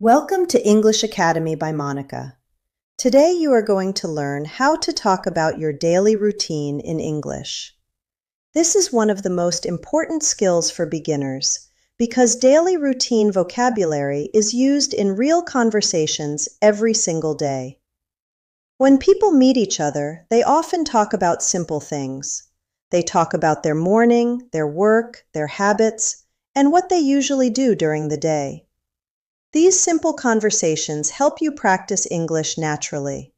Welcome to English Academy by Monica. Today you are going to learn how to talk about your daily routine in English. This is one of the most important skills for beginners because daily routine vocabulary is used in real conversations every single day. When people meet each other, they often talk about simple things. They talk about their morning, their work, their habits, and what they usually do during the day. These simple conversations help you practice English naturally.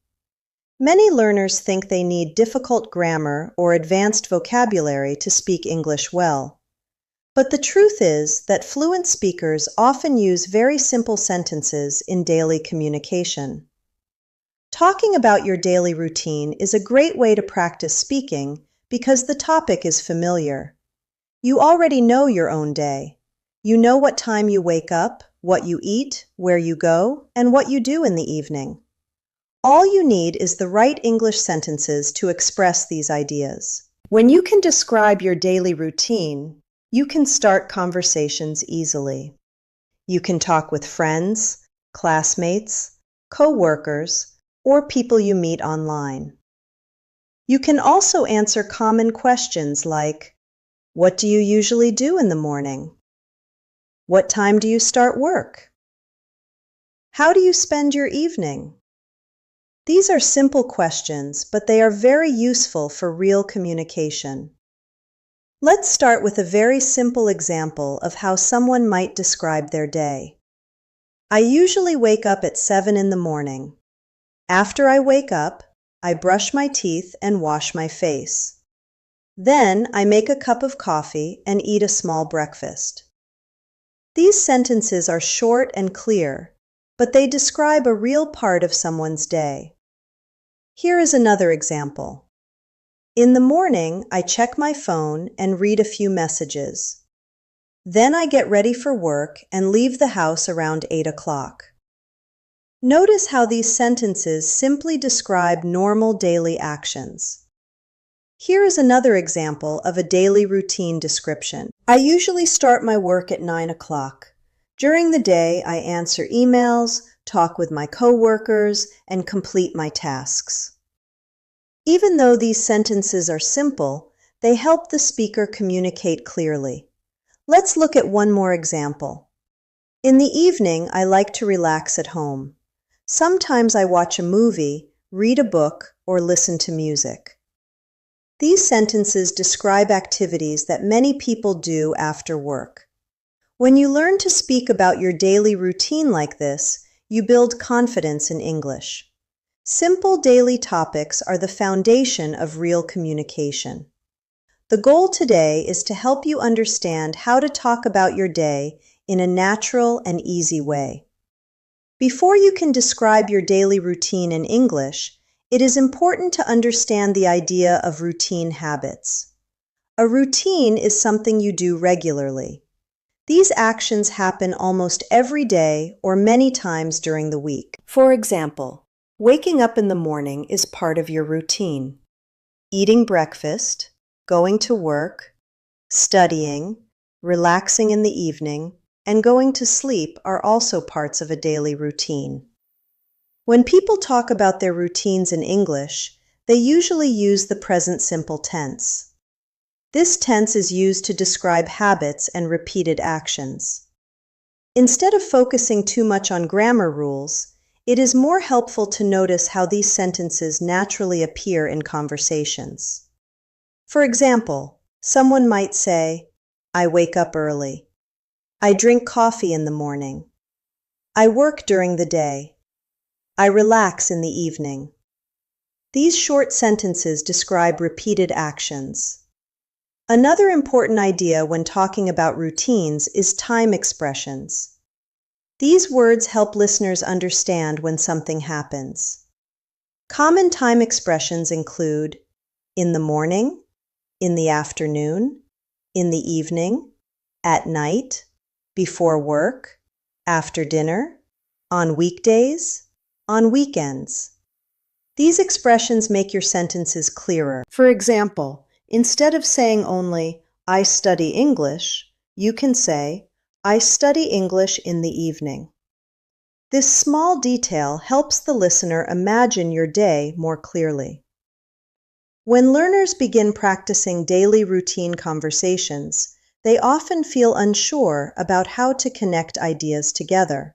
Many learners think they need difficult grammar or advanced vocabulary to speak English well. But the truth is that fluent speakers often use very simple sentences in daily communication. Talking about your daily routine is a great way to practice speaking because the topic is familiar. You already know your own day. You know what time you wake up, what you eat, where you go, and what you do in the evening. All you need is the right English sentences to express these ideas. When you can describe your daily routine, you can start conversations easily. You can talk with friends, classmates, coworkers, or people you meet online. You can also answer common questions like, what do you usually do in the morning? What time do you start work? How do you spend your evening? These are simple questions, but they are very useful for real communication. Let's start with a very simple example of how someone might describe their day. I usually wake up at 7 in the morning. After I wake up, I brush my teeth and wash my face. Then I make a cup of coffee and eat a small breakfast. These sentences are short and clear, but they describe a real part of someone's day. Here is another example. In the morning, I check my phone and read a few messages. Then I get ready for work and leave the house around 8 o'clock. Notice how these sentences simply describe normal daily actions. Here is another example of a daily routine description. I usually start my work at 9 o'clock. During the day, I answer emails, talk with my coworkers, and complete my tasks. Even though these sentences are simple, they help the speaker communicate clearly. Let's look at one more example. In the evening, I like to relax at home. Sometimes I watch a movie, read a book, or listen to music. These sentences describe activities that many people do after work. When you learn to speak about your daily routine like this, you build confidence in English. Simple daily topics are the foundation of real communication. The goal today is to help you understand how to talk about your day in a natural and easy way. Before you can describe your daily routine in English, it is important to understand the idea of routine habits. A routine is something you do regularly. These actions happen almost every day or many times during the week. For example, waking up in the morning is part of your routine. Eating breakfast, going to work, studying, relaxing in the evening, and going to sleep are also parts of a daily routine. When people talk about their routines in English, they usually use the present simple tense. This tense is used to describe habits and repeated actions. Instead of focusing too much on grammar rules, it is more helpful to notice how these sentences naturally appear in conversations. For example, someone might say, I wake up early. I drink coffee in the morning. I work during the day. I relax in the evening. These short sentences describe repeated actions. Another important idea when talking about routines is time expressions. These words help listeners understand when something happens. Common time expressions include in the morning, in the afternoon, in the evening, at night, before work, after dinner, on weekdays, on weekends. These expressions make your sentences clearer. For example, instead of saying only, I study English, you can say, I study English in the evening. This small detail helps the listener imagine your day more clearly. When learners begin practicing daily routine conversations, they often feel unsure about how to connect ideas together.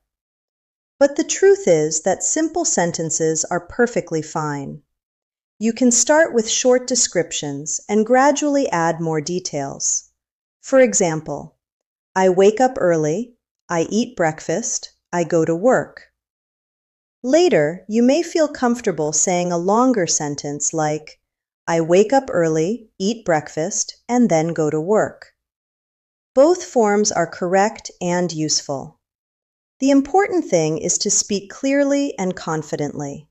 But the truth is that simple sentences are perfectly fine. You can start with short descriptions and gradually add more details. For example, I wake up early, I eat breakfast, I go to work. Later, you may feel comfortable saying a longer sentence like, I wake up early, eat breakfast, and then go to work. Both forms are correct and useful. The important thing is to speak clearly and confidently.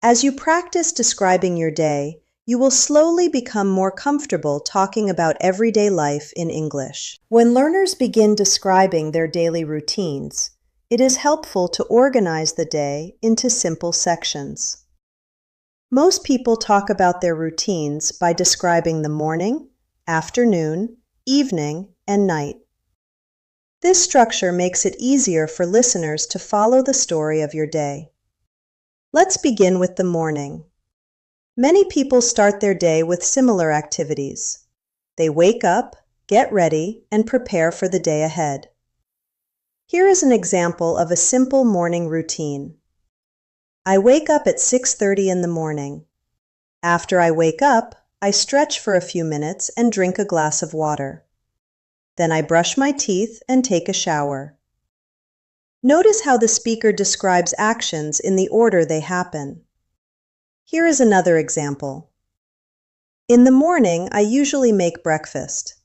As you practice describing your day, you will slowly become more comfortable talking about everyday life in English. When learners begin describing their daily routines, it is helpful to organize the day into simple sections. Most people talk about their routines by describing the morning, afternoon, evening, and night. This structure makes it easier for listeners to follow the story of your day. Let's begin with the morning. Many people start their day with similar activities. They wake up, get ready, and prepare for the day ahead. Here is an example of a simple morning routine. I wake up at 6:30 in the morning. After I wake up, I stretch for a few minutes and drink a glass of water. Then I brush my teeth and take a shower. Notice how the speaker describes actions in the order they happen. Here is another example. In the morning, I usually make breakfast.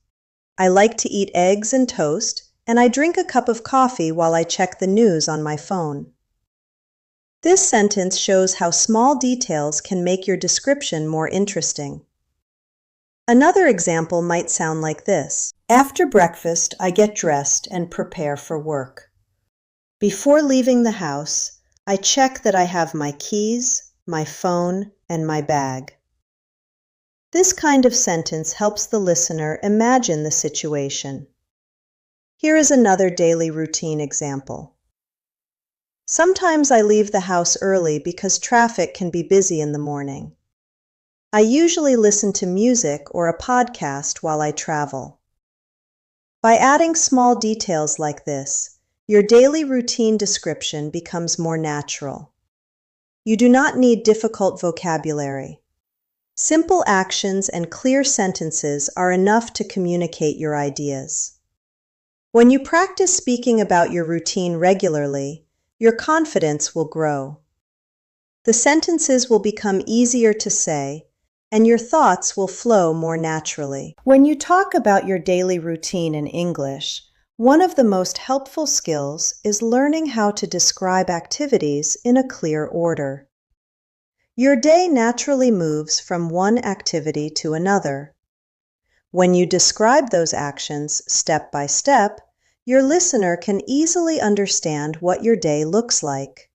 I like to eat eggs and toast, and I drink a cup of coffee while I check the news on my phone. This sentence shows how small details can make your description more interesting. Another example might sound like this. After breakfast, I get dressed and prepare for work. Before leaving the house, I check that I have my keys, my phone, and my bag. This kind of sentence helps the listener imagine the situation. Here is another daily routine example. Sometimes I leave the house early because traffic can be busy in the morning. I usually listen to music or a podcast while I travel. By adding small details like this, your daily routine description becomes more natural. You do not need difficult vocabulary. Simple actions and clear sentences are enough to communicate your ideas. When you practice speaking about your routine regularly, your confidence will grow. The sentences will become easier to say, and your thoughts will flow more naturally. When you talk about your daily routine in English, one of the most helpful skills is learning how to describe activities in a clear order. Your day naturally moves from one activity to another. When you describe those actions step by step, your listener can easily understand what your day looks like.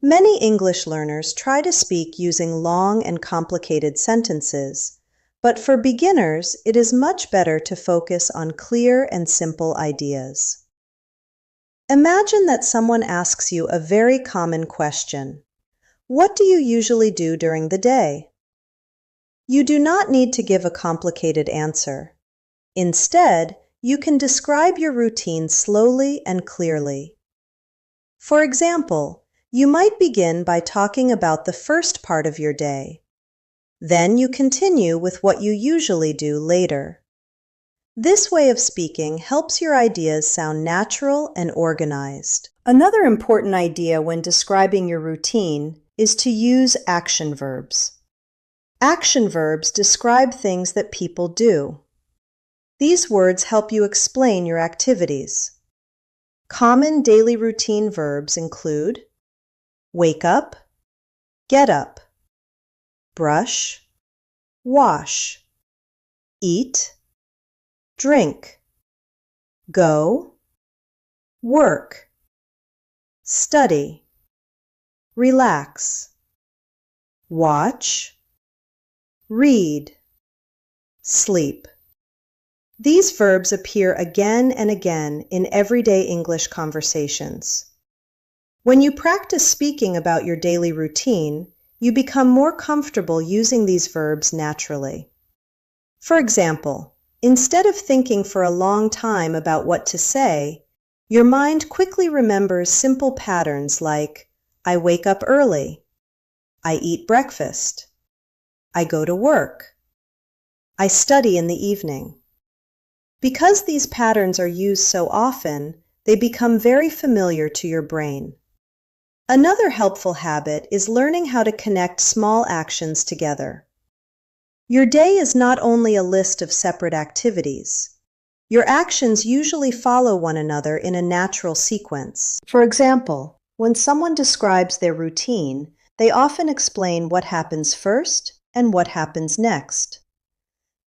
Many English learners try to speak using long and complicated sentences, but for beginners, it is much better to focus on clear and simple ideas. Imagine that someone asks you a very common question. What do you usually do during the day? You do not need to give a complicated answer. Instead, you can describe your routine slowly and clearly. For example, you might begin by talking about the first part of your day. Then you continue with what you usually do later. This way of speaking helps your ideas sound natural and organized. Another important idea when describing your routine is to use action verbs. Action verbs describe things that people do. These words help you explain your activities. Common daily routine verbs include wake up, get up, brush, wash, eat, drink, go, work, study, relax, watch, read, sleep. These verbs appear again and again in everyday English conversations. When you practice speaking about your daily routine, you become more comfortable using these verbs naturally. For example, instead of thinking for a long time about what to say, your mind quickly remembers simple patterns like, I wake up early, I eat breakfast, I go to work, I study in the evening. Because these patterns are used so often, they become very familiar to your brain. Another helpful habit is learning how to connect small actions together. Your day is not only a list of separate activities. Your actions usually follow one another in a natural sequence. For example, when someone describes their routine, they often explain what happens first and what happens next.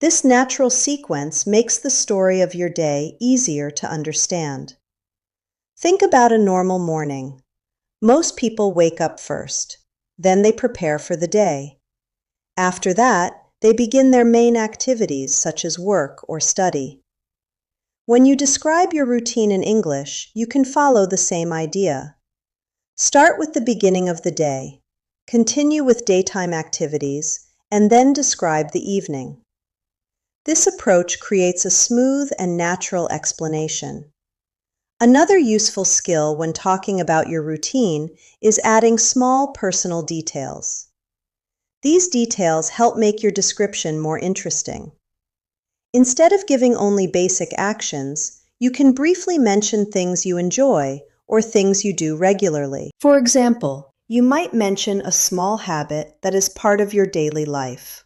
This natural sequence makes the story of your day easier to understand. Think about a normal morning. Most people wake up first. Then they prepare for the day. After that, they begin their main activities such as work or study. When you describe your routine in English, you can follow the same idea. Start with the beginning of the day, continue with daytime activities, and then describe the evening. This approach creates a smooth and natural explanation. Another useful skill when talking about your routine is adding small personal details. These details help make your description more interesting. Instead of giving only basic actions, you can briefly mention things you enjoy or things you do regularly. For example, you might mention a small habit that is part of your daily life.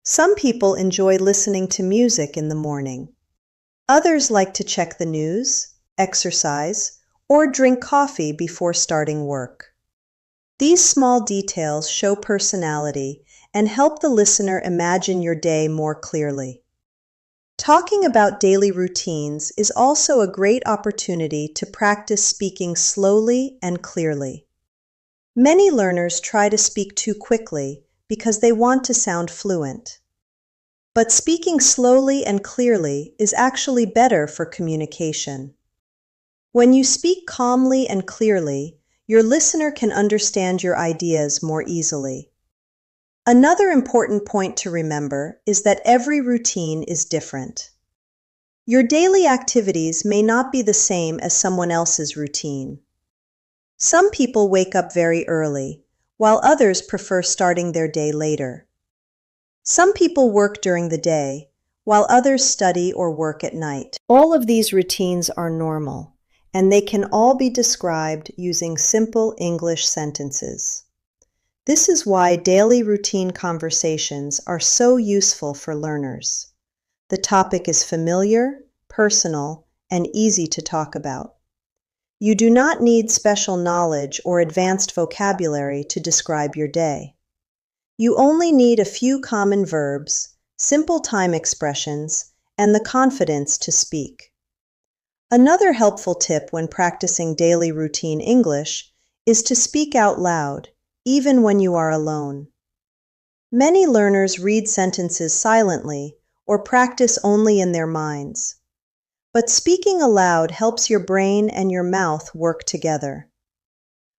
Some people enjoy listening to music in the morning. Others like to check the news, exercise, or drink coffee before starting work. These small details show personality and help the listener imagine your day more clearly. Talking about daily routines is also a great opportunity to practice speaking slowly and clearly. Many learners try to speak too quickly because they want to sound fluent. But speaking slowly and clearly is actually better for communication. When you speak calmly and clearly, your listener can understand your ideas more easily. Another important point to remember is that every routine is different. Your daily activities may not be the same as someone else's routine. Some people wake up very early, while others prefer starting their day later. Some people work during the day, while others study or work at night. All of these routines are normal, and they can all be described using simple English sentences. This is why daily routine conversations are so useful for learners. The topic is familiar, personal, and easy to talk about. You do not need special knowledge or advanced vocabulary to describe your day. You only need a few common verbs, simple time expressions, and the confidence to speak. Another helpful tip when practicing daily routine English is to speak out loud, even when you are alone. Many learners read sentences silently or practice only in their minds. But speaking aloud helps your brain and your mouth work together.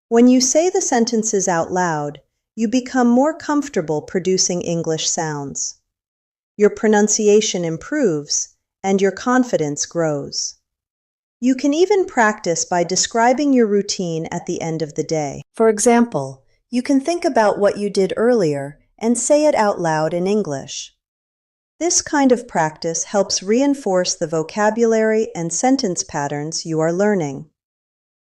When you say the sentences out loud, you become more comfortable producing English sounds. Your pronunciation improves, and your confidence grows. You can even practice by describing your routine at the end of the day. For example, you can think about what you did earlier and say it out loud in English. This kind of practice helps reinforce the vocabulary and sentence patterns you are learning.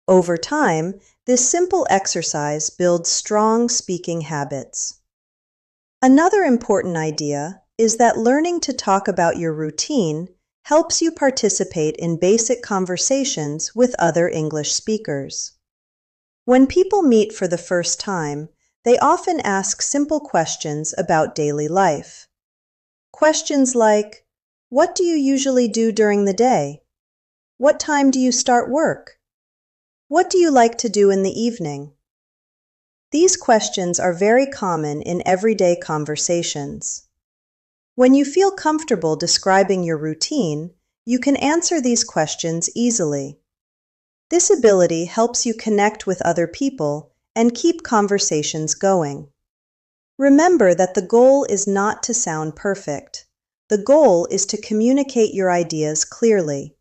Over time, this simple exercise builds strong speaking habits. Another important idea is that learning to talk about your routine helps you participate in basic conversations with other English speakers. When people meet for the first time, they often ask simple questions about daily life. Questions like, what do you usually do during the day? What time do you start work? What do you like to do in the evening? These questions are very common in everyday conversations. When you feel comfortable describing your routine, you can answer these questions easily. This ability helps you connect with other people and keep conversations going. Remember that the goal is not to sound perfect. The goal is to communicate your ideas clearly.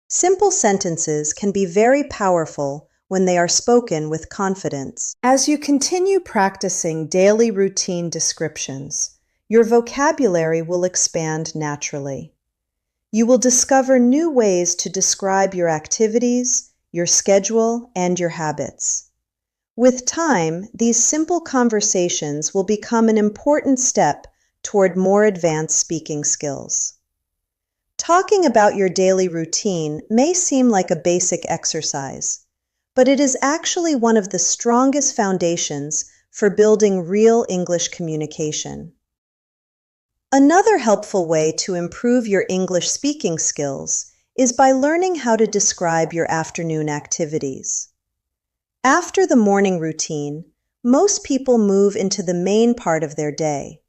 Simple sentences can be very powerful when they are spoken with confidence. As you continue practicing daily routine descriptions, your vocabulary will expand naturally. You will discover new ways to describe your activities, your schedule, and your habits. With time, these simple conversations will become an important step toward more advanced speaking skills. Talking about your daily routine may seem like a basic exercise, but it is actually one of the strongest foundations for building real English communication. Another helpful way to improve your English speaking skills is by learning how to describe your afternoon activities. After the morning routine, most people move into the main part of their day.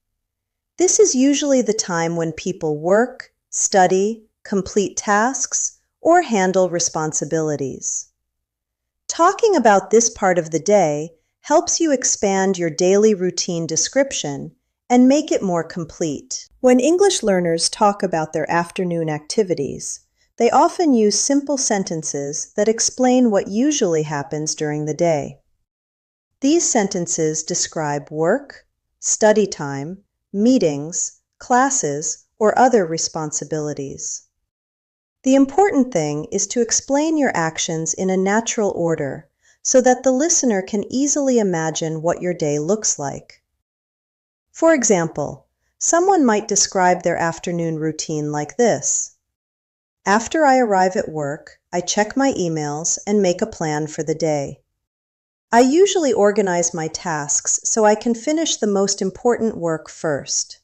This is usually the time when people work, study, complete tasks, or handle responsibilities. Talking about this part of the day helps you expand your daily routine description and make it more complete. When English learners talk about their afternoon activities, they often use simple sentences that explain what usually happens during the day. These sentences describe work, study time, meetings, classes, or other responsibilities. The important thing is to explain your actions in a natural order so that the listener can easily imagine what your day looks like. For example, someone might describe their afternoon routine like this. After I arrive at work, I check my emails and make a plan for the day. I usually organize my tasks so I can finish the most important work first.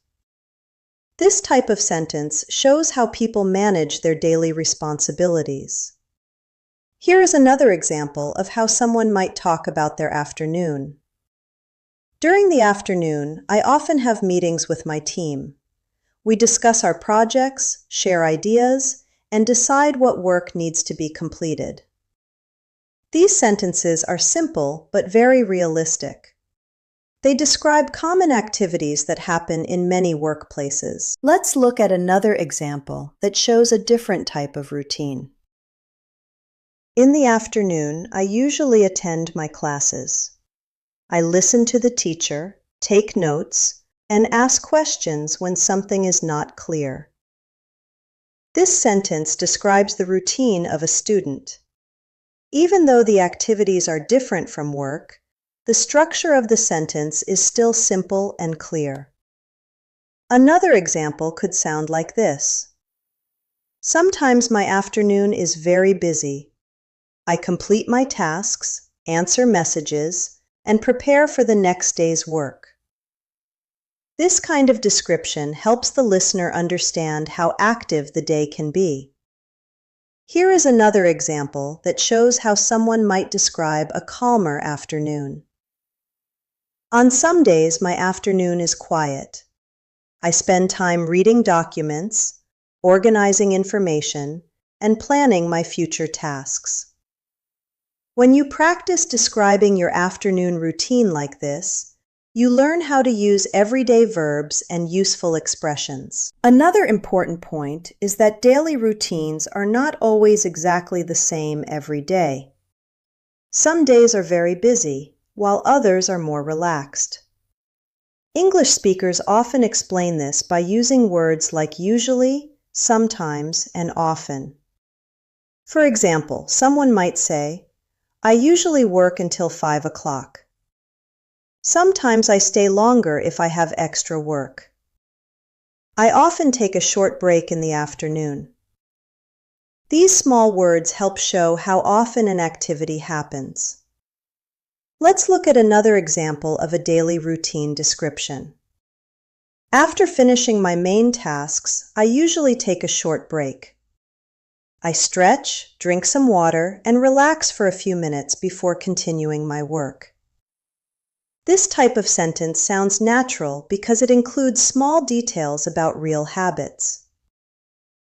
This type of sentence shows how people manage their daily responsibilities. Here is another example of how someone might talk about their afternoon. During the afternoon, I often have meetings with my team. We discuss our projects, share ideas, and decide what work needs to be completed. These sentences are simple but very realistic. They describe common activities that happen in many workplaces. Let's look at another example that shows a different type of routine. In the afternoon, I usually attend my classes. I listen to the teacher, take notes, and ask questions when something is not clear. This sentence describes the routine of a student. Even though the activities are different from work, the structure of the sentence is still simple and clear. Another example could sound like this. Sometimes my afternoon is very busy. I complete my tasks, answer messages, and prepare for the next day's work. This kind of description helps the listener understand how active the day can be. Here is another example that shows how someone might describe a calmer afternoon. On some days, my afternoon is quiet. I spend time reading documents, organizing information, and planning my future tasks. When you practice describing your afternoon routine like this, you learn how to use everyday verbs and useful expressions. Another important point is that daily routines are not always exactly the same every day. Some days are very busy, while others are more relaxed. English speakers often explain this by using words like usually, sometimes, and often. For example, someone might say, I usually work until 5 o'clock. Sometimes I stay longer if I have extra work. I often take a short break in the afternoon. These small words help show how often an activity happens. Let's look at another example of a daily routine description. After finishing my main tasks, I usually take a short break. I stretch, drink some water, and relax for a few minutes before continuing my work. This type of sentence sounds natural because it includes small details about real habits.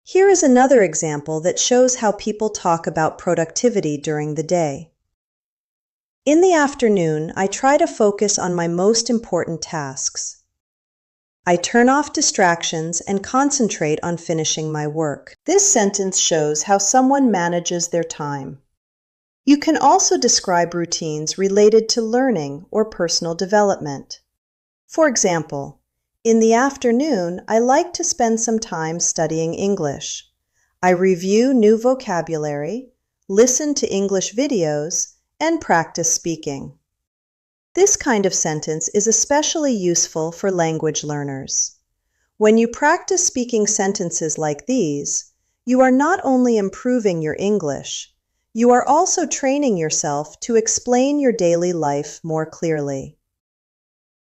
Here is another example that shows how people talk about productivity during the day. In the afternoon, I try to focus on my most important tasks. I turn off distractions and concentrate on finishing my work. This sentence shows how someone manages their time. You can also describe routines related to learning or personal development. For example, in the afternoon, I like to spend some time studying English. I review new vocabulary, listen to English videos, and practice speaking. This kind of sentence is especially useful for language learners. When you practice speaking sentences like these, you are not only improving your English, you are also training yourself to explain your daily life more clearly.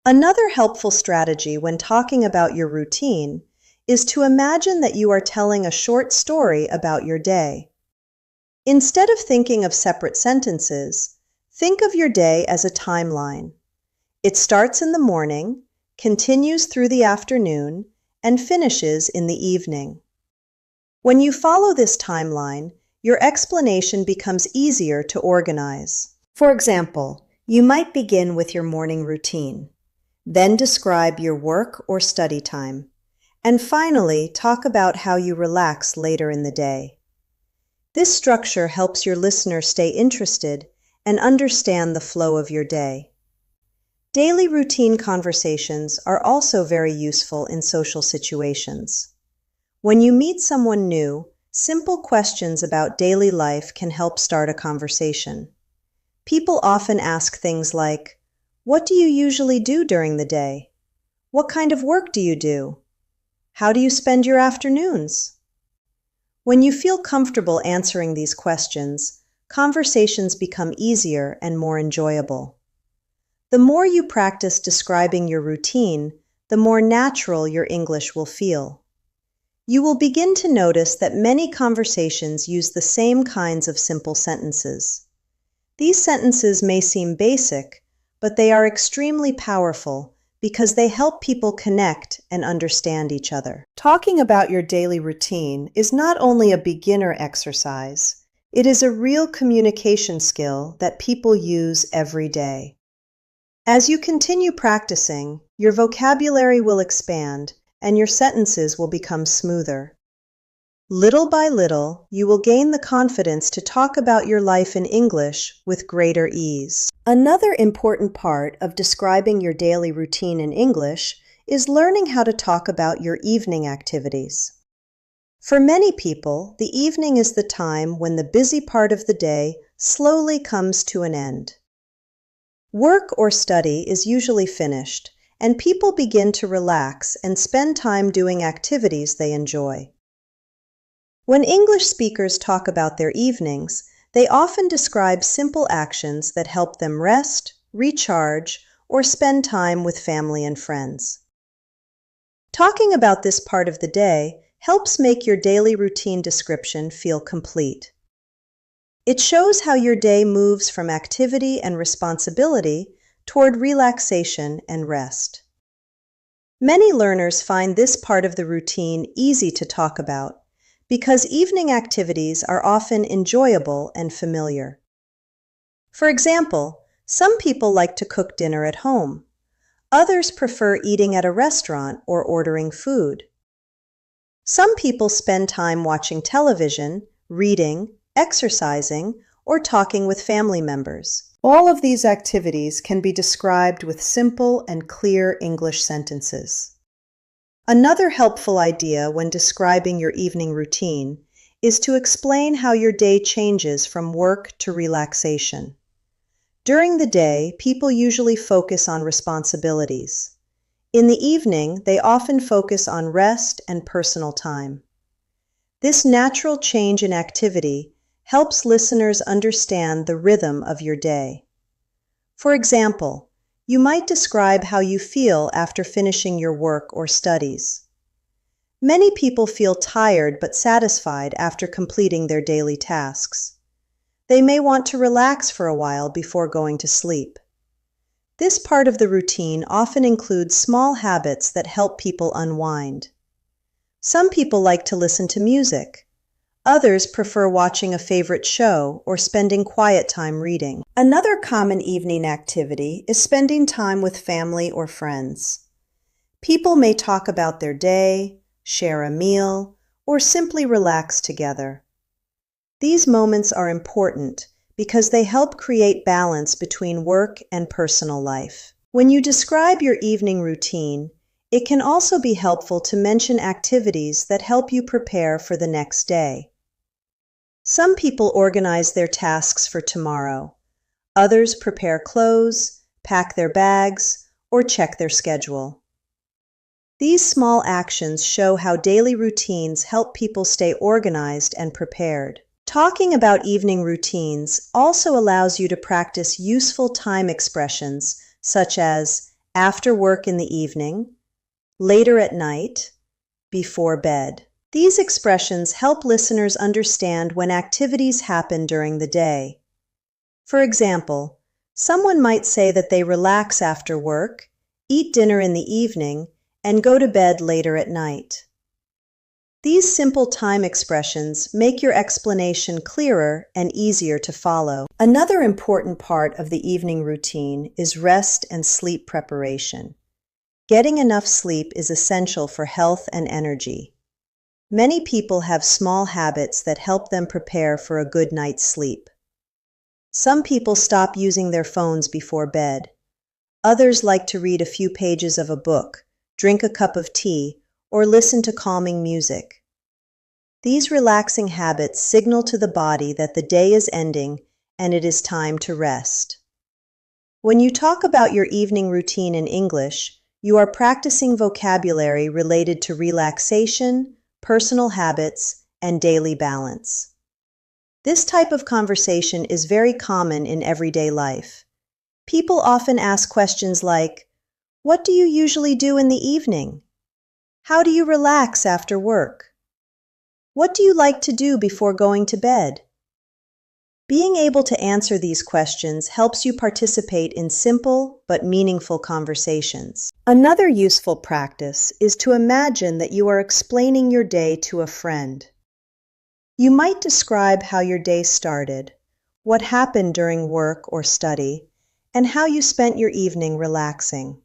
Another helpful strategy when talking about your routine is to imagine that you are telling a short story about your day. Instead of thinking of separate sentences, think of your day as a timeline. It starts in the morning, continues through the afternoon, and finishes in the evening. When you follow this timeline, your explanation becomes easier to organize. For example, you might begin with your morning routine. Then describe your work or study time, and finally talk about how you relax later in the day. This structure helps your listener stay interested and understand the flow of your day. Daily routine conversations are also very useful in social situations. When you meet someone new, simple questions about daily life can help start a conversation. People often ask things like, "What do you usually do during the day? What kind of work do you do? How do you spend your afternoons?" When you feel comfortable answering these questions, conversations become easier and more enjoyable. The more you practice describing your routine, the more natural your English will feel. You will begin to notice that many conversations use the same kinds of simple sentences. These sentences may seem basic, but they are extremely powerful because they help people connect and understand each other. Talking about your daily routine is not only a beginner exercise, it is a real communication skill that people use every day. As you continue practicing, your vocabulary will expand and your sentences will become smoother. Little by little, you will gain the confidence to talk about your life in English with greater ease. Another important part of describing your daily routine in English is learning how to talk about your evening activities. For many people, the evening is the time when the busy part of the day slowly comes to an end. Work or study is usually finished, and people begin to relax and spend time doing activities they enjoy. When English speakers talk about their evenings, they often describe simple actions that help them rest, recharge, or spend time with family and friends. Talking about this part of the day helps make your daily routine description feel complete. It shows how your day moves from activity and responsibility toward relaxation and rest. Many learners find this part of the routine easy to talk about because evening activities are often enjoyable and familiar. For example, some people like to cook dinner at home. Others prefer eating at a restaurant or ordering food. Some people spend time watching television, reading, exercising, or talking with family members. All of these activities can be described with simple and clear English sentences. Another helpful idea when describing your evening routine is to explain how your day changes from work to relaxation. During the day, people usually focus on responsibilities. In the evening, they often focus on rest and personal time. This natural change in activity helps listeners understand the rhythm of your day. For example, you might describe how you feel after finishing your work or studies. Many people feel tired but satisfied after completing their daily tasks. They may want to relax for a while before going to sleep. This part of the routine often includes small habits that help people unwind. Some people like to listen to music. Others prefer watching a favorite show or spending quiet time reading. Another common evening activity is spending time with family or friends. People may talk about their day, share a meal, or simply relax together. These moments are important because they help create balance between work and personal life. When you describe your evening routine, it can also be helpful to mention activities that help you prepare for the next day. Some people organize their tasks for tomorrow. Others prepare clothes, pack their bags, or check their schedule. These small actions show how daily routines help people stay organized and prepared. Talking about evening routines also allows you to practice useful time expressions such as after work in the evening, later at night, before bed. These expressions help listeners understand when activities happen during the day. For example, someone might say that they relax after work, eat dinner in the evening, and go to bed later at night. These simple time expressions make your explanation clearer and easier to follow. Another important part of the evening routine is rest and sleep preparation. Getting enough sleep is essential for health and energy. Many people have small habits that help them prepare for a good night's sleep. Some people stop using their phones before bed. Others like to read a few pages of a book, drink a cup of tea, or listen to calming music. These relaxing habits signal to the body that the day is ending and it is time to rest. When you talk about your evening routine in English, you are practicing vocabulary related to relaxation, personal habits, and daily balance. This type of conversation is very common in everyday life. People often ask questions like, "What do you usually do in the evening? How do you relax after work? What do you like to do before going to bed?" Being able to answer these questions helps you participate in simple but meaningful conversations. Another useful practice is to imagine that you are explaining your day to a friend. You might describe how your day started, what happened during work or study, and how you spent your evening relaxing.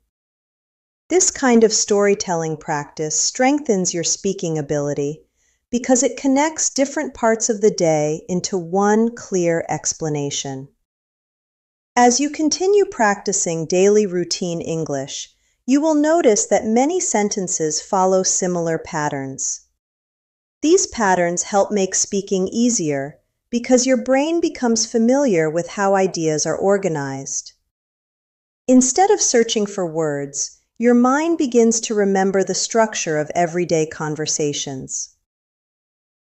This kind of storytelling practice strengthens your speaking ability because it connects different parts of the day into one clear explanation. As you continue practicing daily routine English, you will notice that many sentences follow similar patterns. These patterns help make speaking easier because your brain becomes familiar with how ideas are organized. Instead of searching for words, your mind begins to remember the structure of everyday conversations.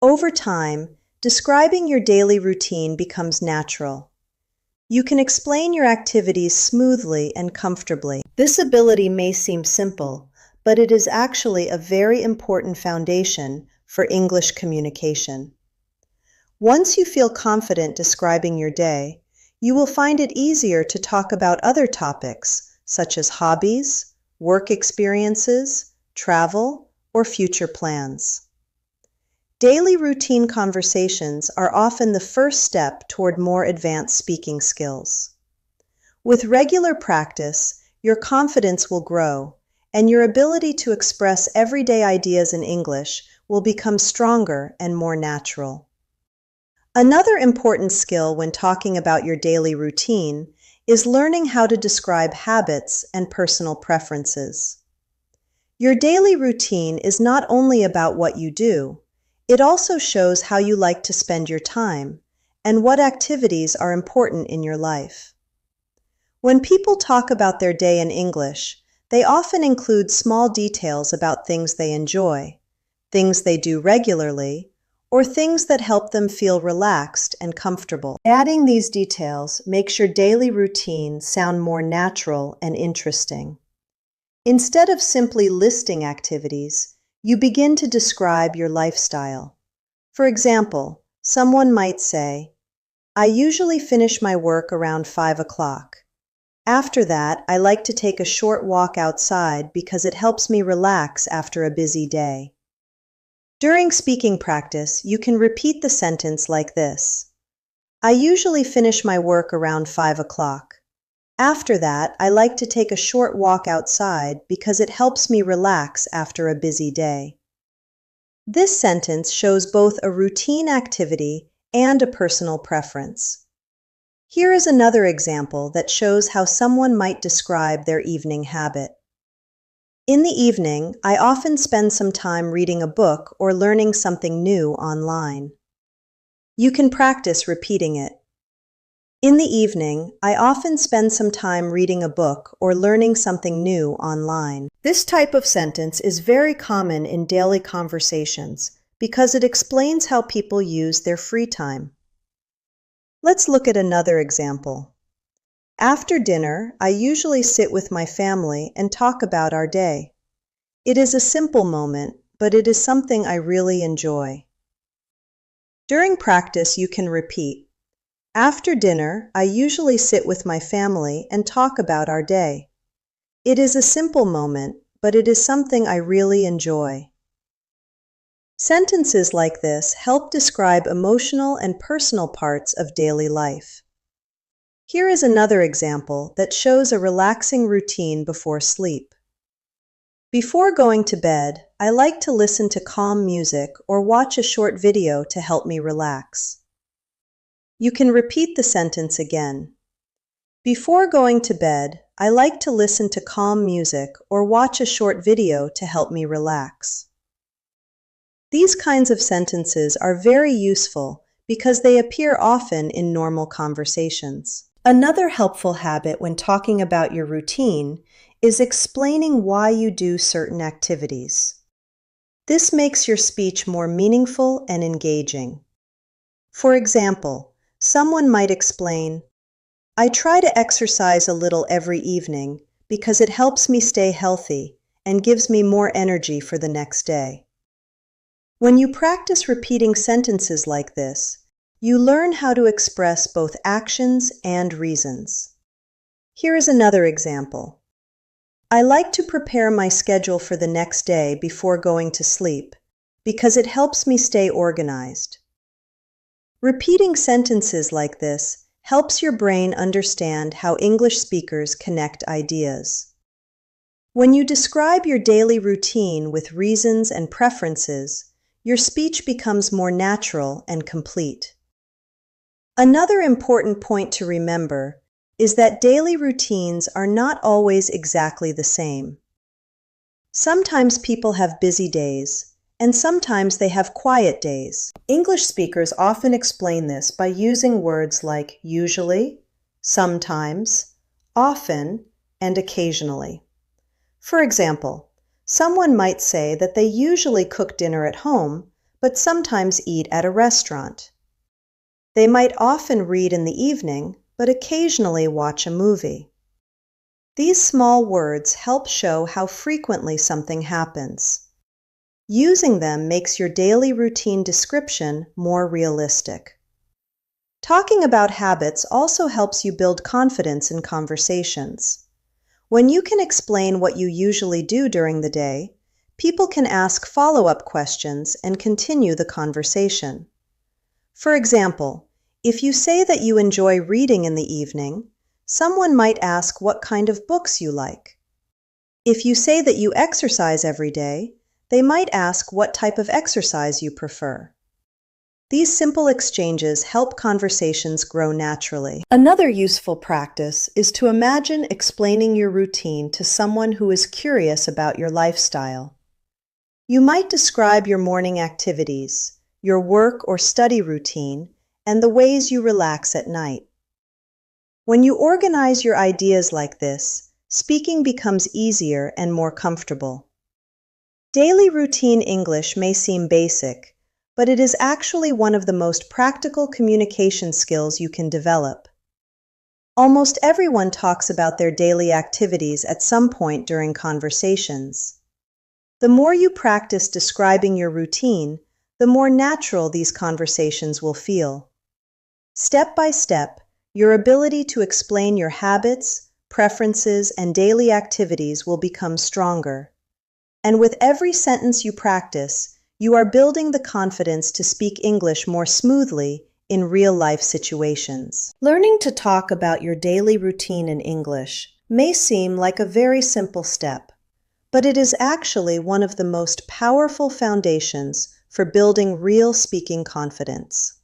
Over time, describing your daily routine becomes natural. You can explain your activities smoothly and comfortably. This ability may seem simple, but it is actually a very important foundation for English communication. Once you feel confident describing your day, you will find it easier to talk about other topics, such as hobbies, work experiences, travel, or future plans. Daily routine conversations are often the first step toward more advanced speaking skills. With regular practice, your confidence will grow, and your ability to express everyday ideas in English will become stronger and more natural. Another important skill when talking about your daily routine is learning how to describe habits and personal preferences. Your daily routine is not only about what you do, it also shows how you like to spend your time and what activities are important in your life. When people talk about their day in English, they often include small details about things they enjoy, things they do regularly, or things that help them feel relaxed and comfortable. Adding these details makes your daily routine sound more natural and interesting. Instead of simply listing activities, you begin to describe your lifestyle. For example, someone might say, "I usually finish my work around 5 o'clock. After that, I like to take a short walk outside because it helps me relax after a busy day." During speaking practice, you can repeat the sentence like this. I usually finish my work around 5 o'clock. After that, I like to take a short walk outside because it helps me relax after a busy day. This sentence shows both a routine activity and a personal preference. Here is another example that shows how someone might describe their evening habit. In the evening, I often spend some time reading a book or learning something new online. You can practice repeating it. In the evening, I often spend some time reading a book or learning something new online. This type of sentence is very common in daily conversations because it explains how people use their free time. Let's look at another example. After dinner, I usually sit with my family and talk about our day. It is a simple moment, but it is something I really enjoy. During practice, you can repeat, after dinner, I usually sit with my family and talk about our day. It is a simple moment, but it is something I really enjoy. Sentences like this help describe emotional and personal parts of daily life. Here is another example that shows a relaxing routine before sleep. Before going to bed, I like to listen to calm music or watch a short video to help me relax. You can repeat the sentence again. Before going to bed, I like to listen to calm music or watch a short video to help me relax. These kinds of sentences are very useful because they appear often in normal conversations. Another helpful habit when talking about your routine is explaining why you do certain activities. This makes your speech more meaningful and engaging. For example, someone might explain, I try to exercise a little every evening because it helps me stay healthy and gives me more energy for the next day. When you practice repeating sentences like this, you learn how to express both actions and reasons. Here is another example. I like to prepare my schedule for the next day before going to sleep because it helps me stay organized. Repeating sentences like this helps your brain understand how English speakers connect ideas. When you describe your daily routine with reasons and preferences, your speech becomes more natural and complete. Another important point to remember is that daily routines are not always exactly the same. Sometimes people have busy days, and sometimes they have quiet days. English speakers often explain this by using words like usually, sometimes, often, and occasionally. For example, someone might say that they usually cook dinner at home, but sometimes eat at a restaurant. They might often read in the evening, but occasionally watch a movie. These small words help show how frequently something happens. Using them makes your daily routine description more realistic. Talking about habits also helps you build confidence in conversations. When you can explain what you usually do during the day, people can ask follow-up questions and continue the conversation. For example, if you say that you enjoy reading in the evening, someone might ask what kind of books you like. If you say that you exercise every day, they might ask what type of exercise you prefer. These simple exchanges help conversations grow naturally. Another useful practice is to imagine explaining your routine to someone who is curious about your lifestyle. You might describe your morning activities, your work or study routine, and the ways you relax at night. When you organize your ideas like this, speaking becomes easier and more comfortable. Daily routine English may seem basic, but it is actually one of the most practical communication skills you can develop. Almost everyone talks about their daily activities at some point during conversations. The more you practice describing your routine, the more natural these conversations will feel. Step by step, your ability to explain your habits, preferences, and daily activities will become stronger. And with every sentence you practice, you are building the confidence to speak English more smoothly in real-life situations. Learning to talk about your daily routine in English may seem like a very simple step, but it is actually one of the most powerful foundations for building real speaking confidence.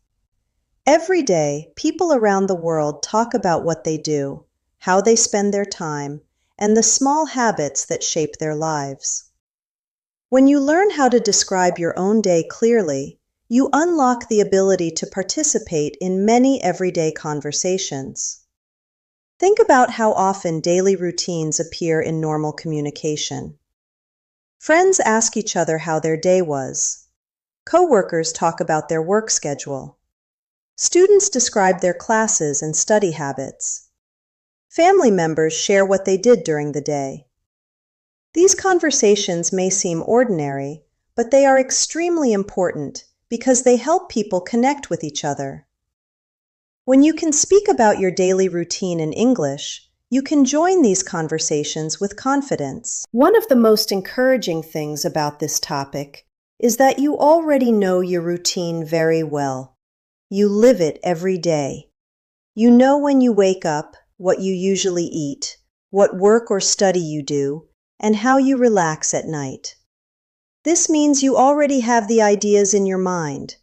Every day, people around the world talk about what they do, how they spend their time, and the small habits that shape their lives. When you learn how to describe your own day clearly, you unlock the ability to participate in many everyday conversations. Think about how often daily routines appear in normal communication. Friends ask each other how their day was. Coworkers talk about their work schedule. Students describe their classes and study habits. Family members share what they did during the day. These conversations may seem ordinary, but they are extremely important because they help people connect with each other. When you can speak about your daily routine in English, you can join these conversations with confidence. One of the most encouraging things about this topic is that you already know your routine very well. You live it every day. You know when you wake up, what you usually eat, what work or study you do, and how you relax at night. This means you already have the ideas in your mind.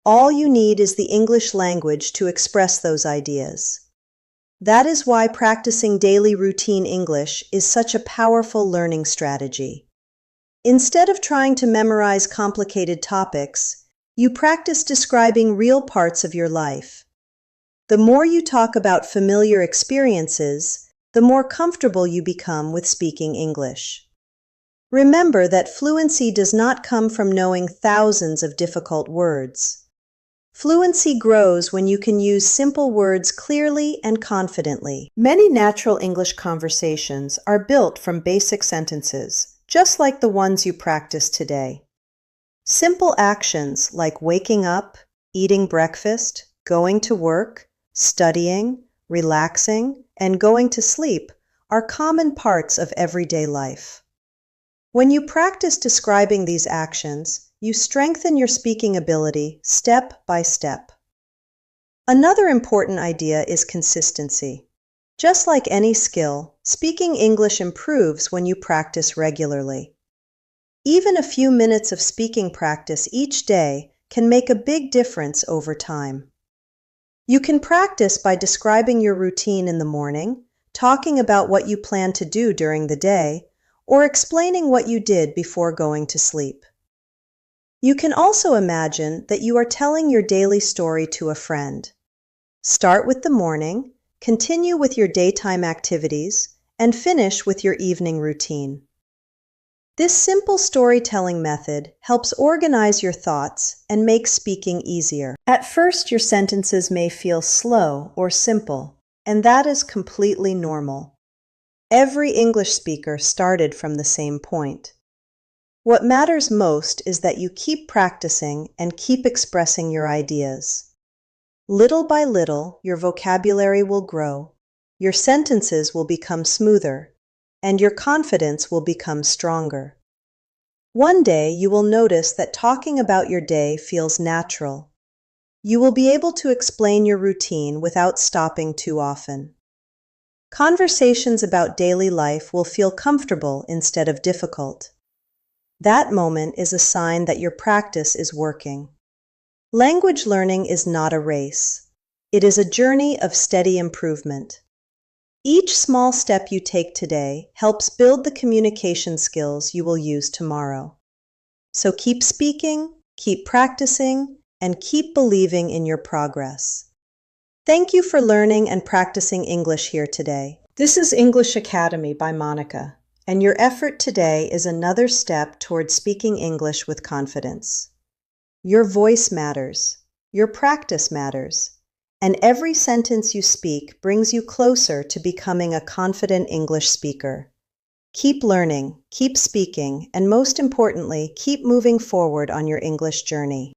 All you need is the English language to express those ideas. That is why practicing daily routine English is such a powerful learning strategy. Instead of trying to memorize complicated topics, you practice describing real parts of your life. The more you talk about familiar experiences, the more comfortable you become with speaking English. Remember that fluency does not come from knowing thousands of difficult words. Fluency grows when you can use simple words clearly and confidently. Many natural English conversations are built from basic sentences, just like the ones you practice today. Simple actions like waking up, eating breakfast, going to work, studying, relaxing, and going to sleep are common parts of everyday life. When you practice describing these actions, you strengthen your speaking ability step by step. Another important idea is consistency. Just like any skill, speaking English improves when you practice regularly. Even a few minutes of speaking practice each day can make a big difference over time. You can practice by describing your routine in the morning, talking about what you plan to do during the day, or explaining what you did before going to sleep. You can also imagine that you are telling your daily story to a friend. Start with the morning, continue with your daytime activities, and finish with your evening routine. This simple storytelling method helps organize your thoughts and make speaking easier. At first, your sentences may feel slow or simple, and that is completely normal. Every English speaker started from the same point. What matters most is that you keep practicing and keep expressing your ideas. Little by little, your vocabulary will grow, your sentences will become smoother, and your confidence will become stronger. One day, you will notice that talking about your day feels natural. You will be able to explain your routine without stopping too often. Conversations about daily life will feel comfortable instead of difficult. That moment is a sign that your practice is working. Language learning is not a race. It is a journey of steady improvement. Each small step you take today helps build the communication skills you will use tomorrow. So keep speaking, keep practicing, and keep believing in your progress. Thank you for learning and practicing English here today. This is English Academy by Monica, and your effort today is another step toward speaking English with confidence. Your voice matters, your practice matters, and every sentence you speak brings you closer to becoming a confident English speaker. Keep learning, keep speaking, and most importantly, keep moving forward on your English journey.